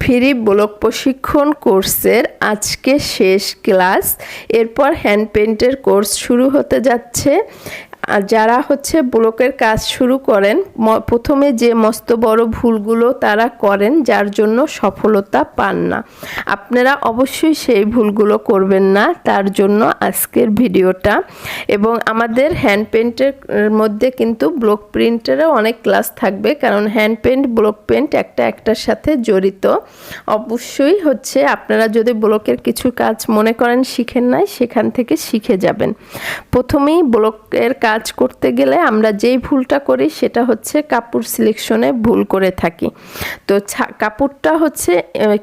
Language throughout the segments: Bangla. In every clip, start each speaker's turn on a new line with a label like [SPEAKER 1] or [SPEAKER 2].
[SPEAKER 1] ফ্রি ব্লক প্রশিক্ষণ কোর্সের আজকে শেষ ক্লাস। এরপর হ্যান্ড পেইন্টের কোর্স শুরু হতে যাচ্ছে। আর যারা ব্লকের কাজ শুরু করেন, প্রথমে যে মস্ত বড় ভুলগুলো তারা করেন, যার জন্য সফলতা পান না, আপনারা অবশ্যই সেই ভুলগুলো করবেন না। তার জন্য আজকের ভিডিওটা। এবং আমাদের হ্যান্ড পেইন্টের মধ্যে কিন্তু ব্লক প্রিন্টেরও অনেক ক্লাস থাকবে, কারণ হ্যান্ড পেইন্ট ব্লক পেইন্ট একটার সাথে জড়িত। অবশ্যই আপনারা যদি ব্লকের কিছু কাজ মনে করেন শিখেন নাই, সেখান থেকে শিখে যাবেন। প্রথমেই ব্লকের কাজ করতে গেলে আমরা যেই ভুলটা করি সেটা কাপড় সিলেকশনে ভুল করে থাকি। তো কাপড়টা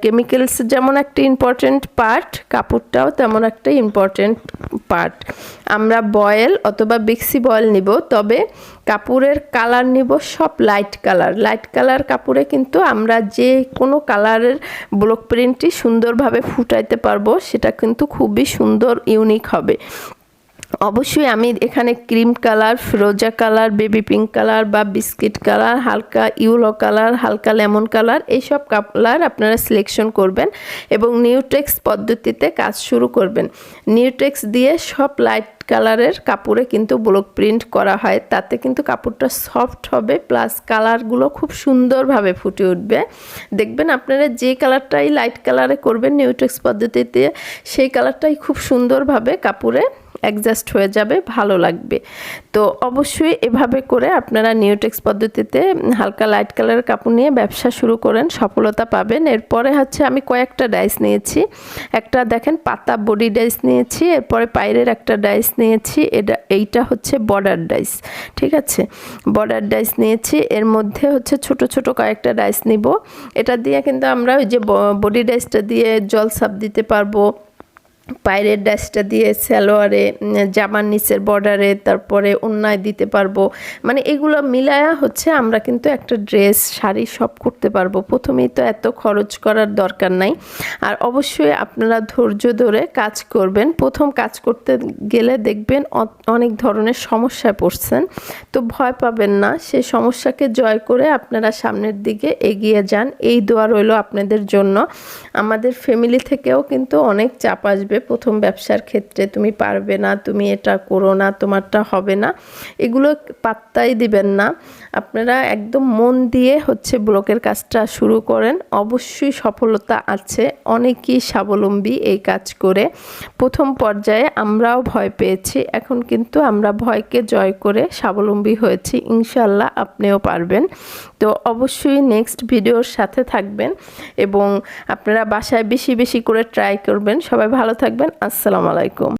[SPEAKER 1] কেমিক্যালস যেমন একটা ইম্পর্টেন্ট পার্ট, কাপড়টাও তেমন একটা ইম্পর্টেন্ট পার্ট। আমরা বয়েল অথবা বিক্সি বয়েল নিব, তবে কাপড়ের কালার নিব সব লাইট কালার। লাইট কালার কাপড়ে কিন্তু আমরা যে কোনো কালারের ব্লক প্রিন্টই সুন্দরভাবে ফুটাইতে পারবো, সেটা কিন্তু খুবই সুন্দর, ইউনিক হবে। অবশ্যই আমি এখানে ক্রিম কালার, ফিরোজা কালার, বেবি পিঙ্ক কালার বা বিস্কিট কালার, হালকা ইয়েলো কালার, হালকা লেমন কালার, এইসব কালার আপনারা সিলেকশন করবেন এবং নিউটেক্স পদ্ধতিতে কাজ শুরু করবেন। নিউটেক্স দিয়ে সব লাইট কালারের কাপড়ে কিন্তু ব্লক প্রিন্ট করা হয়, তাতে কিন্তু কাপড়টা সফট হবে, প্লাস কালারগুলো খুব সুন্দরভাবে ফুটে উঠবে। দেখবেন আপনারা যে কালারটাই লাইট কালারে করবেন নিউটেক্স পদ্ধতিতে, সেই কালারটাই খুব সুন্দরভাবে কাপড়ে অ্যাডজাস্ট হয়ে যাবে, ভালো লাগবে। তো অবশ্যই এভাবে করে আপনারা নিউটেক্স পদ্ধতিতে হালকা লাইট কালারের কাপড় নিয়ে ব্যবসা শুরু করেন, সফলতা পাবেন। এরপরে আমি কয়েকটা ডাইস নিয়েছি। একটা দেখেন পাতা বডি ডাইস নিয়েছি, এরপরে পায়ের একটা ডাইস নিয়েছি, এইটা বর্ডার ডাইস, ঠিক আছে, বর্ডার ডাইস নিয়েছি। এর মধ্যে ছোট ছোট কয়েকটা ডাইস নিব। এটা দিয়ে কিন্তু আমরা ওই যে বডি ডাইসটা দিয়ে জল সাপ দিতে পারবো, পায়ের ডাইসটা দিয়ে সালোয়ারে, জামার নিচের বর্ডারে, তারপরে ওড়নায় দিতে পারবো। মানে এগুলো মিলায়া আমরা কিন্তু একটা ড্রেস, শাড়ি সব করতে পারবো। প্রথমেই তো এত খরচ করার দরকার নাই। আর অবশ্যই আপনারা ধৈর্য ধরে কাজ করবেন। প্রথম কাজ করতে গেলে দেখবেন অনেক ধরনের সমস্যায় পড়ছেন, তো ভয় পাবেন না। সেই সমস্যাকে জয় করে আপনারা সামনের দিকে এগিয়ে যান। এই দোয়া রইল আপনাদের জন্য। আমাদের ফ্যামিলি থেকেও কিন্তু অনেক চাপ আসবে প্রথম ব্যবসার ক্ষেত্রে, তুমি পারবে না, তুমি এটা করো না, তোমারটা হবে না, এগুলো পাত্তাই দিবেন না। আপনারা একদম মন দিয়ে ব্লকের কাজটা শুরু করেন, অবশ্যই সফলতা আছে। অনেকেই স্বাবলম্বী এই কাজ করে। প্রথম পর্যায়ে আমরাও ভয় পেয়েছি, এখন কিন্তু আমরা ভয়কে জয় করে স্বাবলম্বী হয়েছি। ইনশাল্লাহ আপনিও পারবেন। তো অবশ্যই নেক্সট ভিডিওর সাথে থাকবেন এবং আপনারা বাসায় বেশি বেশি করে ট্রাই করবেন। সবাই ভালো থাকবেন। আসসালামু আলাইকুম।